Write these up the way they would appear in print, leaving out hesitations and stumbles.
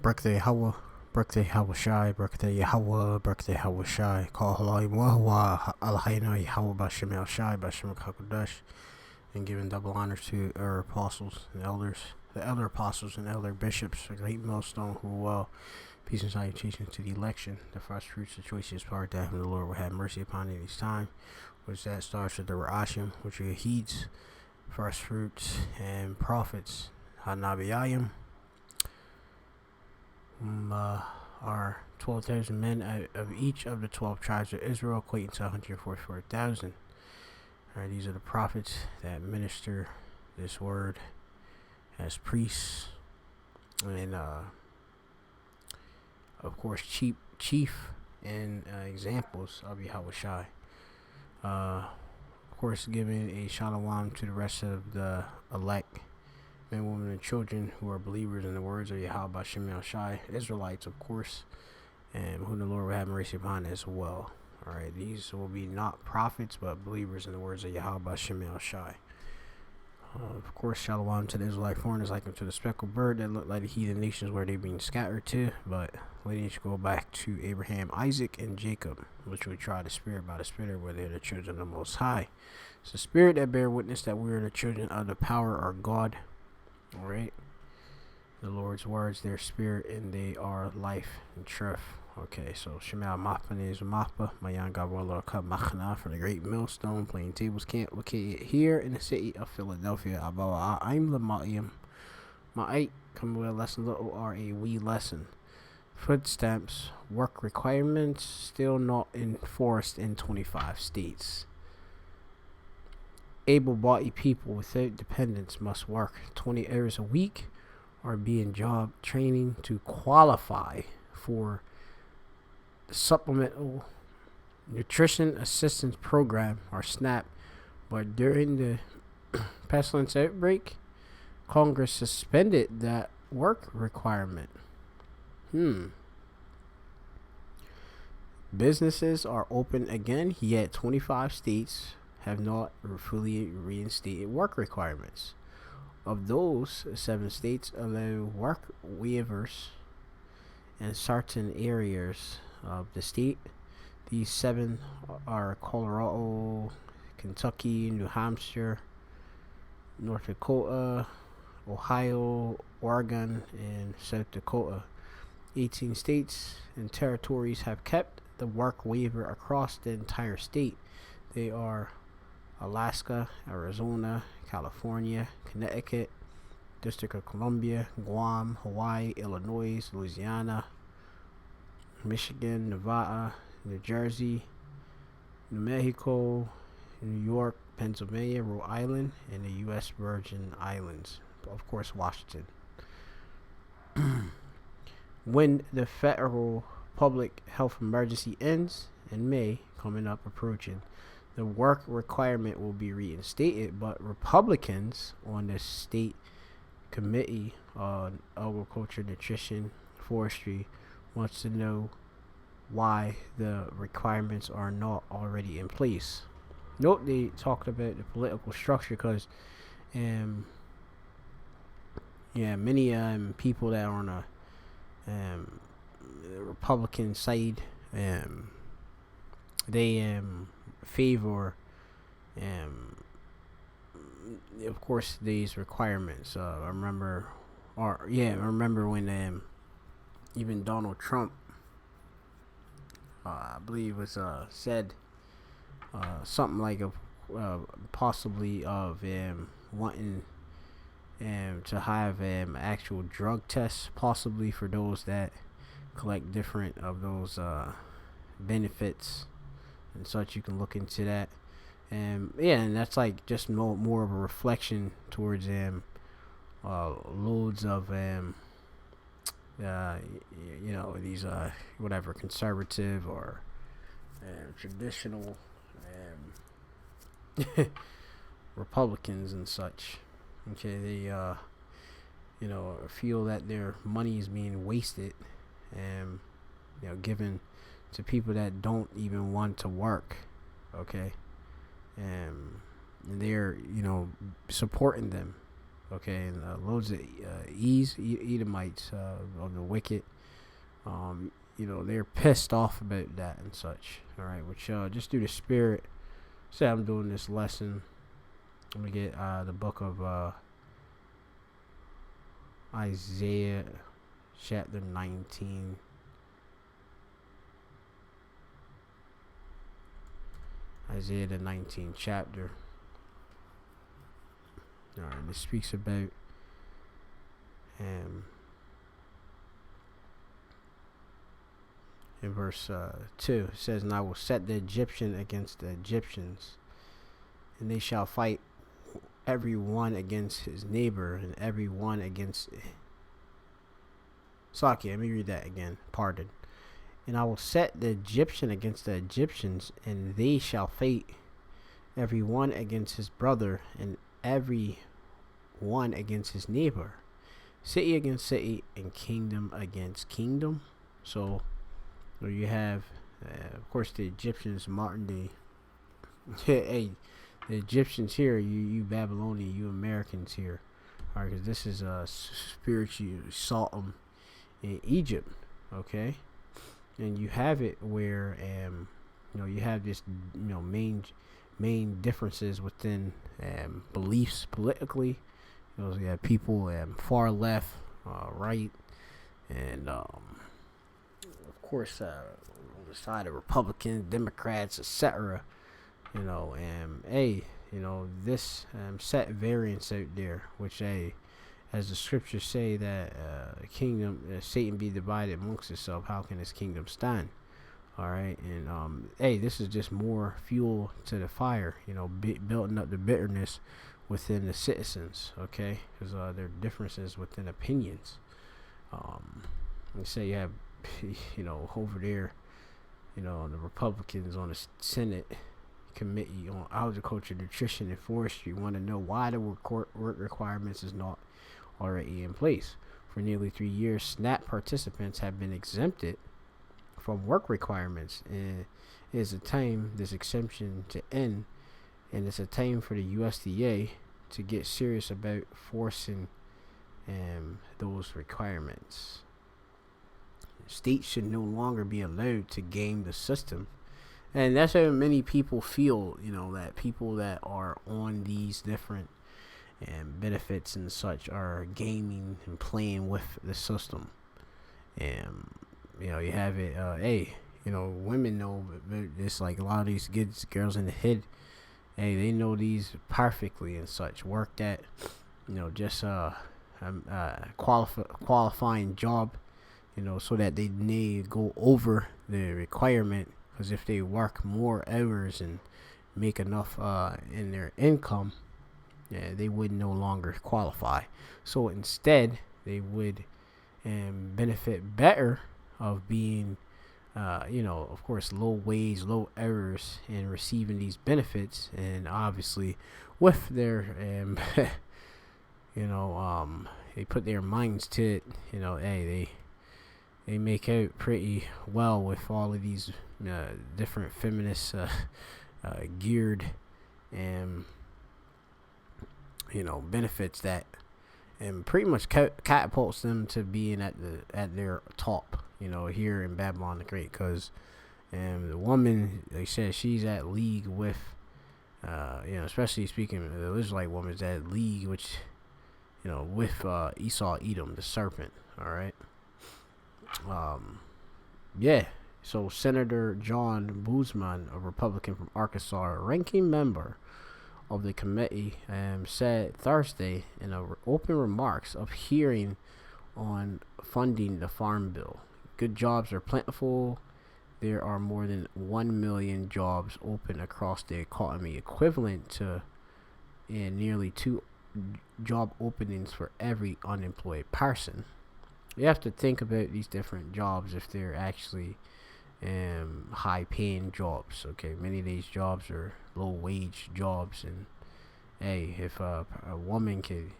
Birthday Hawa, birthday Hawa Shai, birthday Yahweh, birthday Hawa Shai, call Halai Wahwa, Alhaina Yahweh Bashem El Shai, Bashem Kakudash, and giving double honors to our apostles and elders, the elder apostles and elder bishops, a great millstone who peace and salutations to the election, the first fruits, the choicest part that the Lord will have mercy upon in this time, which that starts with the Ra'ashim, which are Heeds, first fruits, and prophets, Hanabiyayim, are 12,000 men out of each of the 12 tribes of Israel, equating to 144,000. Alright, these are the prophets that minister this word as priests, and of course chief and examples of Yahweh Shai. Of course, giving a shalom to the rest of the elect men, women, and children who are believers in the words of Yahweh Bashem El Shai, Israelites, of course, and who the Lord will have mercy upon as well. Alright, these will be not prophets, but believers in the words of Yahweh Bashem El Shai. Of course, shalom to the Israelite foreigners, like them to the speckled bird that look like the heathen nations where they're being scattered to, but lineage go back to Abraham, Isaac, and Jacob, which we try the spirit by the spirit, where they're the children of the Most High. It's the spirit that bear witness that we are the children of the power or God. Alright, the Lord's words, their spirit, and they are life and truth. Okay, so Shemal Mahpan is Mahpa, Mayan Gawala Kab Machna from the Great Millstone Playing Tables Camp, located here in the city of Philadelphia. Abawa, I'm the Ma'im. Ma'ait, come with a lesson, little or a wee lesson. Footsteps, work requirements still not enforced in 25 states. Able-bodied people without dependents must work 20 hours a week or be in job training to qualify for the Supplemental Nutrition Assistance Program, or SNAP. But during the pestilence outbreak, Congress suspended that work requirement. Businesses are open again, yet 25 states have not fully reinstated work requirements. Of those, 7 states allow work waivers in certain areas of the state. These 7 are Colorado, Kentucky, New Hampshire, North Dakota, Ohio, Oregon, and South Dakota. 18 states and territories have kept the work waiver across the entire state. They are Alaska, Arizona, California, Connecticut, District of Columbia, Guam, Hawaii, Illinois, Louisiana, Michigan, Nevada, New Jersey, New Mexico, New York, Pennsylvania, Rhode Island, and the U.S. Virgin Islands. Of course, Washington. When the federal public health emergency ends in May, coming up, approaching, the work requirement will be reinstated, but Republicans on the state committee on agriculture, nutrition, forestry wants to know why the requirements are not already in place. Note they talked about the political structure because, many people that are on a Republican side, they favor, of course, these requirements. I remember when even Donald Trump, I believe, was said something like possibly of wanting to have actual drug tests, possibly for those that collect different of those benefits and such. You can look into that. And that's like just more of a reflection towards loads of these whatever conservative or traditional Republicans and such. Okay, they feel that their money is being wasted and given to people that don't even want to work. Okay, and they're supporting them Okay, and loads of Edomites of the wicked. They're pissed off about that and such. All right, which just through the spirit. Say I'm doing this lesson. I'm gonna get the book of Isaiah, chapter 19. Isaiah the 19th chapter. All right, it speaks about in verse 2, it says, "And I will set the Egyptian against the Egyptians, and they shall fight every one against his neighbor, and every one against." Saki, let me read that again. Pardon. "And I will set the Egyptian against the Egyptians, and they shall fight every one against his brother, and every one against his neighbor, city against city, and kingdom against kingdom." So you have, of course, the Egyptians, modern day. Hey, the Egyptians here, you Babylonian, you Americans here, all right? Because this is spiritual Sodom in Egypt, okay? And you have it where, you have this, main differences within beliefs politically. You have people far left, right, and of course, on the side of Republicans, Democrats, etc. This set variance out there, which as the scriptures say that kingdom, Satan be divided amongst itself, how can his kingdom stand? All right, and this is just more fuel to the fire, building up the bitterness within the citizens, okay, because there are differences within opinions. You say you have, over there, the Republicans on the Senate Committee on Agriculture, Nutrition, and Forestry want to know why the work requirements is not already in place. For nearly 3 years, SNAP participants have been exempted from work requirements, and it is a time this exemption to end, and it's a time for the USDA to get serious about forcing those requirements. States should no longer be allowed to game the system, and that's how many people feel. That people that are on these different benefits and such are gaming and playing with the system. And you have it. Women know, but it's like a lot of these girls in the hood. They know these perfectly and such. Work that, just qualifying job, so that they may go over the requirement. Because if they work more hours and make enough in their income, they would no longer qualify. So instead, they would benefit better of being, of course, low wage, low hours, and receiving these benefits. And obviously, with their, they put their minds to it. They make out pretty well with all of these different feminist geared benefits that pretty much catapults them to being at their top, here in Babylon the Great. Because the woman, they said, she's at league with especially speaking of the Israelite woman's at league, which with Esau Edom, the serpent. All right. So Senator John Boozman, a Republican from Arkansas, a ranking member of the committee, said Thursday in open remarks of hearing on funding the farm bill, "Good jobs are plentiful. There are more than 1 million jobs open across the economy, equivalent to nearly 2 job openings for every unemployed person." You have to think about these different jobs if they're actually high-paying jobs. Okay, many of these jobs are low-wage jobs, and if a woman could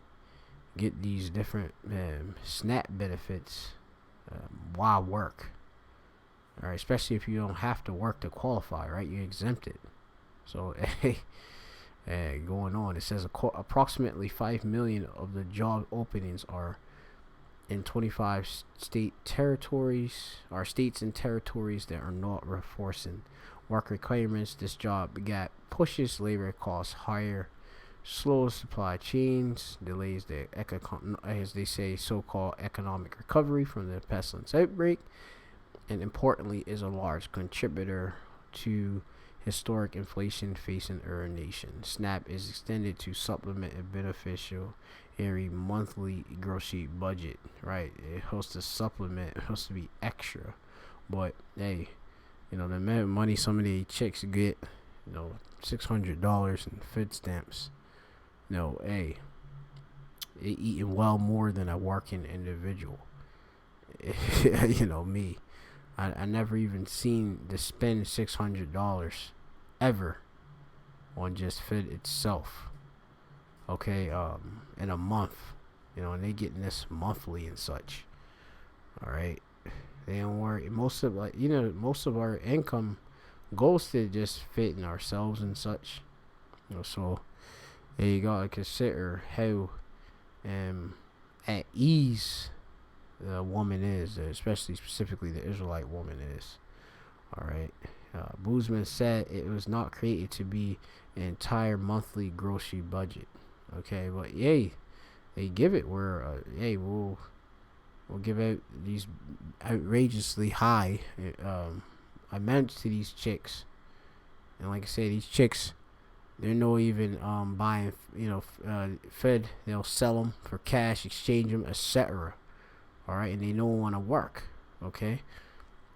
get these different SNAP benefits while work, all right, especially if you don't have to work to qualify, right? You're exempted. So going on. It says approximately 5 million of the job openings are in 25 states and territories that are not enforcing work requirements. This job gap pushes labor costs higher, slows supply chains, delays the as they say, so-called economic recovery from the pestilence outbreak, and importantly is a large contributor to historic inflation facing our nation. SNAP is extended to supplement a beneficial every monthly grocery budget, right? It has to supplement, it has to be extra. But hey, the amount of money some of these chicks get, $600 in food stamps. Hey, they eating well more than a working individual. Me. I never even seen to spend $600 ever on just food itself. Okay, in a month, and they getting this monthly and such. All right, they don't worry. Most of our income goes to just fitting ourselves and such. So there you gotta consider how at ease the woman is, especially specifically the Israelite woman is. All right. Boozman said it was not created to be an entire monthly grocery budget. Okay, but yay, they give it where we'll give out these outrageously high amounts to these chicks, and like I say, these chicks, they're not even buying fed. They'll sell them for cash, exchange them, etc. All right, and they don't want to work. Okay,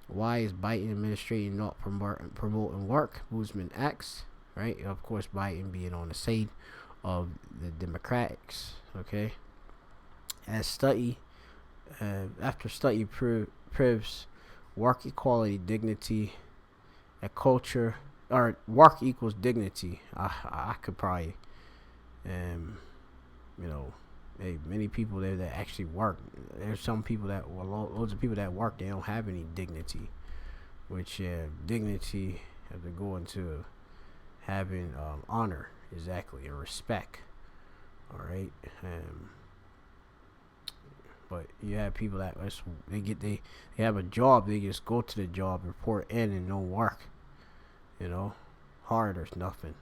why is Biden administration not promoting work? Boozman asks. Right, of course, Biden being on the side of the Democrats. Okay, after study proves work equality, dignity, a culture, or work equals dignity. I could probably, many people there that actually work. There's some people loads of people that work, they don't have any dignity, which dignity have to go into having honor, exactly, or respect. All right, but you have people that they have a job, they just go to the job, report in, and no work. Hard or nothing.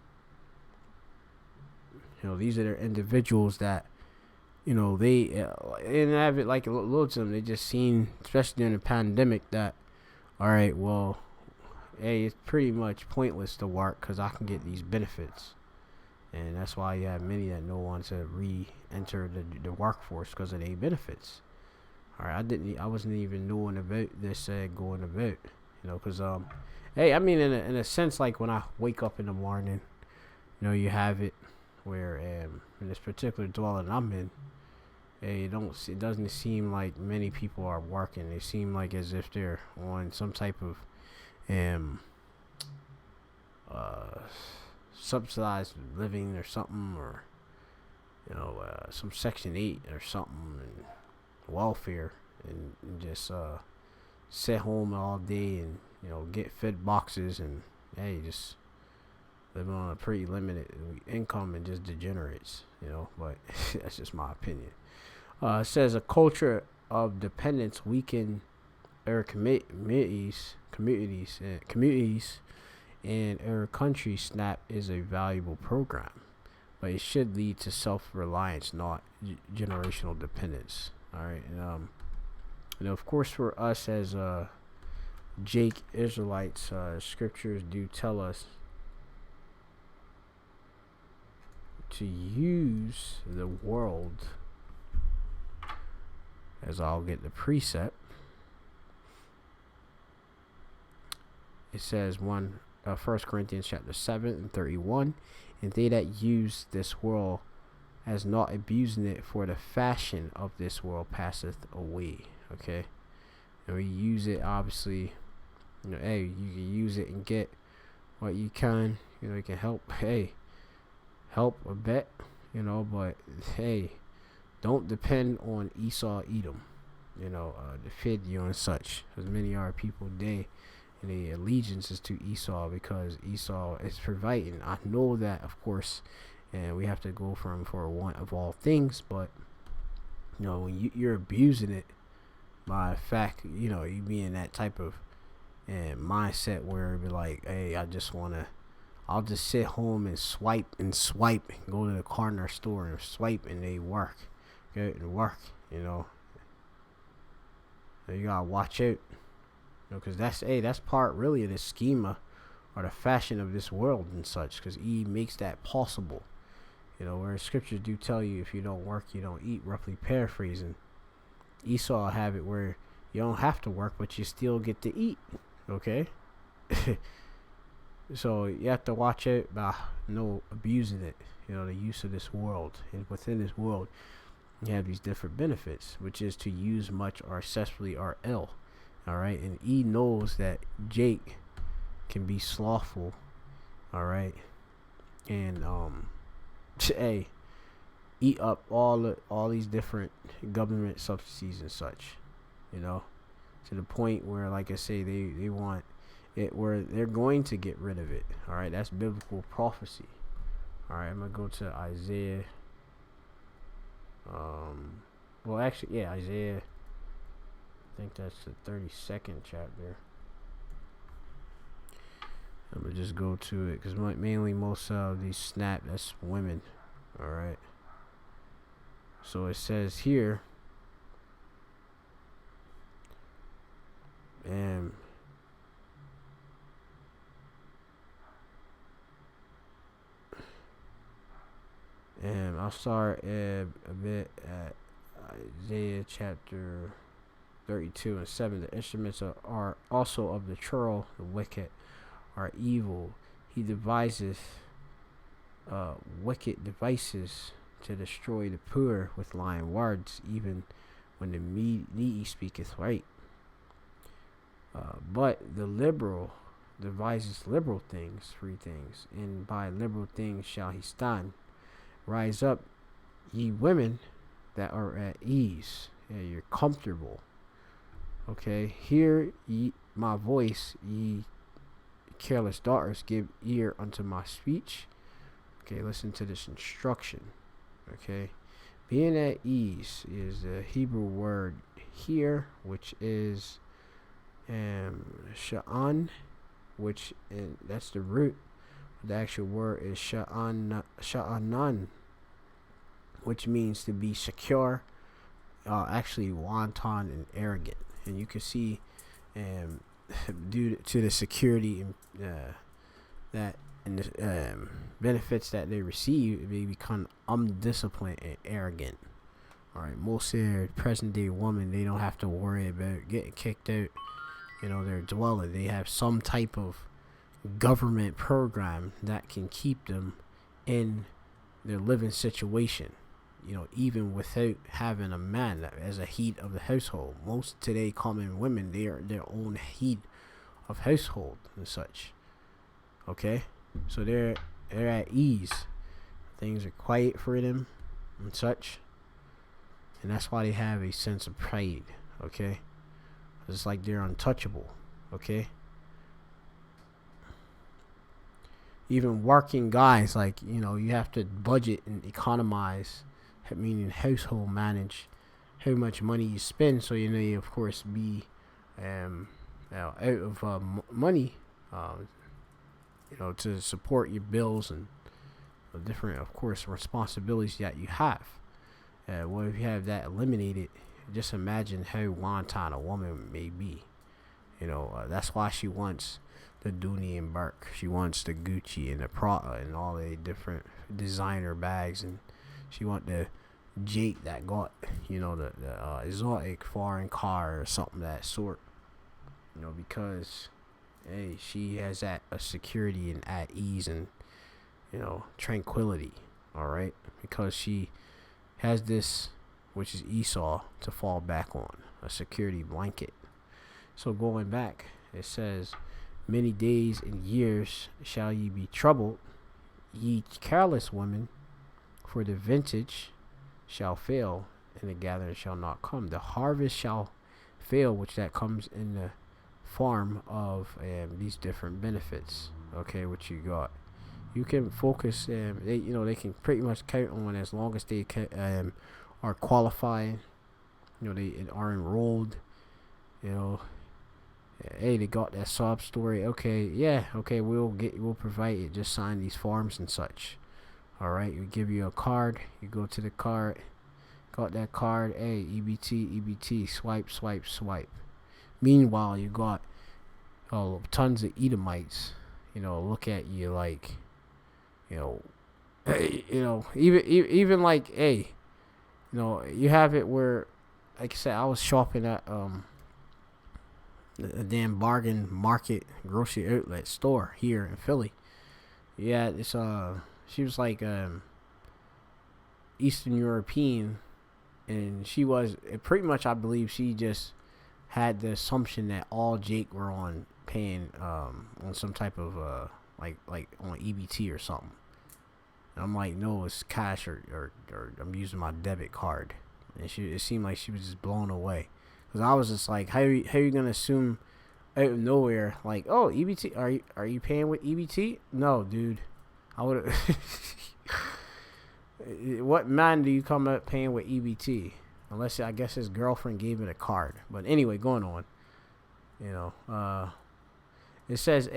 These are the individuals that they and have it like loads of them. They just seen, especially during the pandemic, that all right, well, hey, it's pretty much pointless to work because I can get these benefits. And that's why you have many that don't want to re-enter the workforce because of their benefits. All right, I wasn't even knowing about this going about, because hey, I mean, in a sense, like when I wake up in the morning, you have it where in this particular dwelling I'm in, hey, it doesn't seem like many people are working. They seem like as if they're on some type of subsidized living or something, or some Section 8 or something, and welfare, and just sit home all day and get fed boxes, and hey, just living on a pretty limited income and just degenerates, but that's just my opinion. It says a culture of dependence weaken our communities in our country. SNAP is a valuable program, but it should lead to self-reliance, not generational dependence. All right, and of course, for us as Jake Israelites, scriptures do tell us to use the world, as I'll get the precept. It says 1 Corinthians chapter 7 and 31, and they that use this world as not abusing it, for the fashion of this world passeth away. Okay, and we use it, obviously, hey, you can use it and get what you can, you can help a bit, but hey, don't depend on Esau Edom, to feed you and such, as many are people today, and the allegiance is to Esau because Esau is providing. I know that, of course, and we have to go from for one of all things, but when you're abusing it by fact, you be in that type of mindset where it be like, hey, I'll just sit home and swipe and go to the corner store and swipe, and they work, okay, and work, So you gotta watch out, because that's part really of the schema or the fashion of this world and such, because E makes that possible. Where scriptures do tell you if you don't work, you don't eat, roughly paraphrasing. Esau have it where you don't have to work, but you still get to eat, okay? So you have to watch it by abusing it, the use of this world. And within this world, you have these different benefits, which is to use much or excessively or ill. Alright, and E knows that Jake can be slothful, alright, and hey, eat up all these different government subsidies and such, to the point where, like I say, they want it where they're going to get rid of it. Alright, that's biblical prophecy. Alright, I'm gonna go to Isaiah. Isaiah, I think that's the 32nd chapter. I'm gonna just go to it because mainly most of these that's women. Alright, so it says here, and I'll start a bit at Isaiah chapter 32 and 7. The instruments are also of the churl, the wicked are evil. He devises wicked devices to destroy the poor with lying words, even when the needy speaketh right. But the liberal devises liberal things, free things, and by liberal things shall he stand. Rise up, ye women that are at ease. Yeah, you're comfortable. Okay, hear ye my voice, ye careless daughters, give ear unto my speech. Okay, listen to this instruction. Okay, being at ease is the Hebrew word here, which is sha'an, that's the root. The actual word is sha'anan, which means to be secure, actually wanton and arrogant. And you can see, due to the security and the benefits that they receive, they become undisciplined and arrogant. All right, most of their present day women, they don't have to worry about getting kicked out. Their dwelling. They have some type of government program that can keep them in their living situation, even without having a man as a head of the household. Most today common women, they are their own head of household and such. Okay, so they're at ease. Things are quiet for them and such, and that's why they have a sense of pride. Okay, it's like they're untouchable. Okay, even working guys, like, you have to budget and economize, meaning household manage how much money you spend, so you of course be out of money, to support your bills and different, of course, responsibilities that you have. Well, if you have that eliminated, just imagine how wanton a woman may be. That's why she wants the Dooney and Burke. She wants the Gucci and the Prada and all the different designer bags, and she want the Jake that got, the exotic foreign car or something of that sort. Because, hey, she has that security and at ease and, tranquility. All right, because she has this, which is Esau, to fall back on, a security blanket. So going back, it says, many days and years shall ye be troubled, ye careless women, for the vintage shall fail, and the gathering shall not come. The harvest shall fail, which that comes in the farm of these different benefits. Okay, what you got. You can focus. They can pretty much count on, as long as they are qualifying. They are enrolled. You know, hey, they got that sob story. Okay, yeah, okay, we'll provide it. Just sign these forms and such. All right, we give you a card. You go to the card. Got that card. Hey, EBT, swipe, swipe, swipe. Meanwhile, you got tons of Edomites. Look at you like, hey, even like, hey, you have it where, like I said, I was shopping at a damn bargain market grocery outlet store here in Philly. Yeah, it's she was like Eastern European, and she was pretty much, I believe, she just had the assumption that all Jake were on paying on some type of like on EBT or something. And I'm like, no, it's cash or I'm using my debit card. And it seemed like she was just blown away, because I was just like, how you gonna assume out of nowhere, like, oh, EBT, are you paying with EBT? No, dude, I would. What man do you come up paying with EBT? Unless, I guess, his girlfriend gave it a card. But anyway, going on. It says,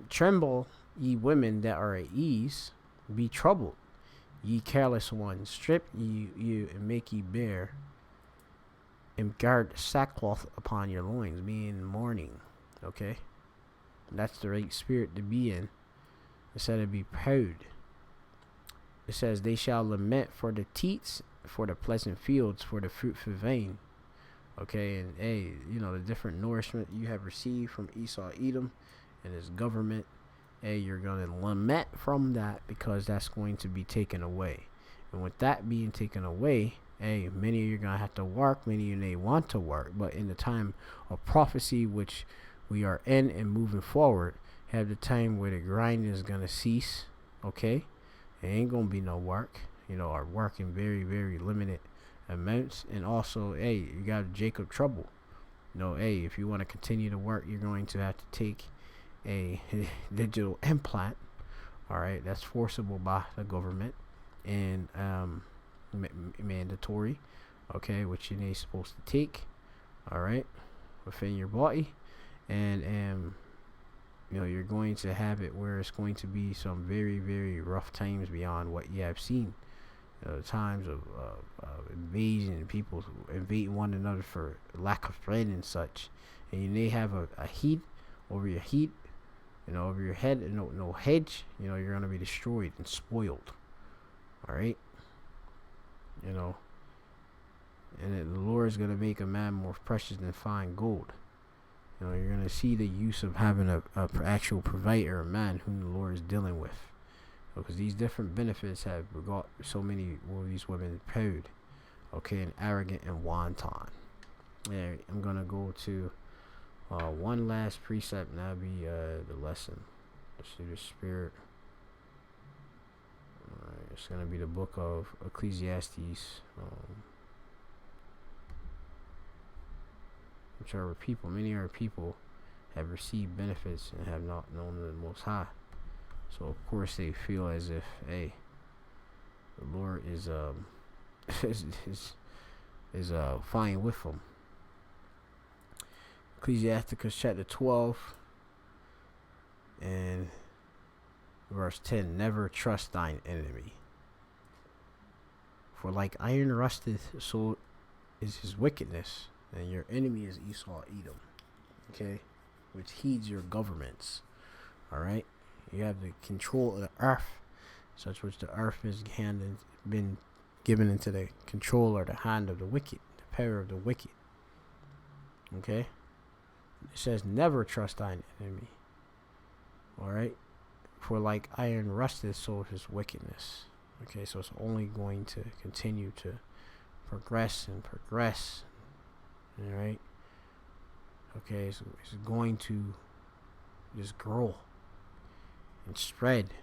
tremble, ye women that are at ease, be troubled, ye careless ones, strip you and make ye bare, and guard sackcloth upon your loins, being mourning. Okay? That's the right spirit to be in, instead of be proud. It says, they shall lament for the teats, for the pleasant fields, for the fruitful vine. Okay, and hey, the different nourishment you have received from Esau, Edom, and his government. Hey, you're going to lament from that, because that's going to be taken away. And with that being taken away, hey, many of you are going to have to work. Many of you may want to work. But in the time of prophecy, which we are in and moving forward, have the time where the grind is going to cease. Okay? It ain't going to be no work. Or work in very, very limited amounts. And also, hey, you got Jacob trouble. Hey, if you want to continue to work, you're going to have to take a digital implant. All right, that's forcible by the government and mandatory. Okay, which you ain't supposed to take. All right, within your body, and you're going to have it where it's going to be some very, very rough times beyond what you have seen. Times of invasion, people invading one another for lack of bread and such, and you may have a heat over your over your head, no hedge. You're gonna be destroyed and spoiled. All right, and the Lord is gonna make a man more precious than fine gold. You're gonna see the use of having a actual provider, a man whom the Lord is dealing with. Because these different benefits have got so many of these women proud, okay, and arrogant and wanton. Yeah, I'm gonna go to one last precept, and that'll be the lesson. Let's see the spirit. Alright, it's gonna be the book of Ecclesiastes. Which are people, many are people have received benefits and have not known the Most High. So of course they feel as if, hey, the Lord is fine with them. Ecclesiasticus chapter 12 and verse 10. Never trust thine enemy, for like iron rusteth, so is his wickedness, and your enemy is Esau, Edom. Okay, which heeds your governments. All right. You have the control of the earth, such which the earth is been given into the control or the hand of the wicked, the power of the wicked. Okay? It says, never trust thine enemy. Alright? For like iron rusteth, so is his wickedness. Okay, so it's only going to continue to progress and progress. Alright? Okay, so it's going to just grow and spread.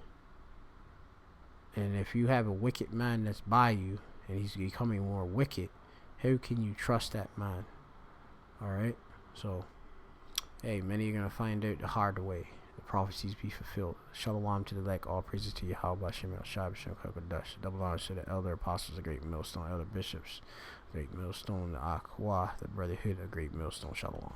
And if you have a wicked man that's by you and he's becoming more wicked, how can you trust that man? Alright, so Hey, many are going to find out the hard way. The prophecies be fulfilled. Shalom to the elect. All praises to Yahweh, Shemel, Shai, B'Shem, Kodesh. Double honor to the elder apostles, the great millstone, elder bishops, great millstone, the Akwa, the brotherhood, the great millstone. Shalom.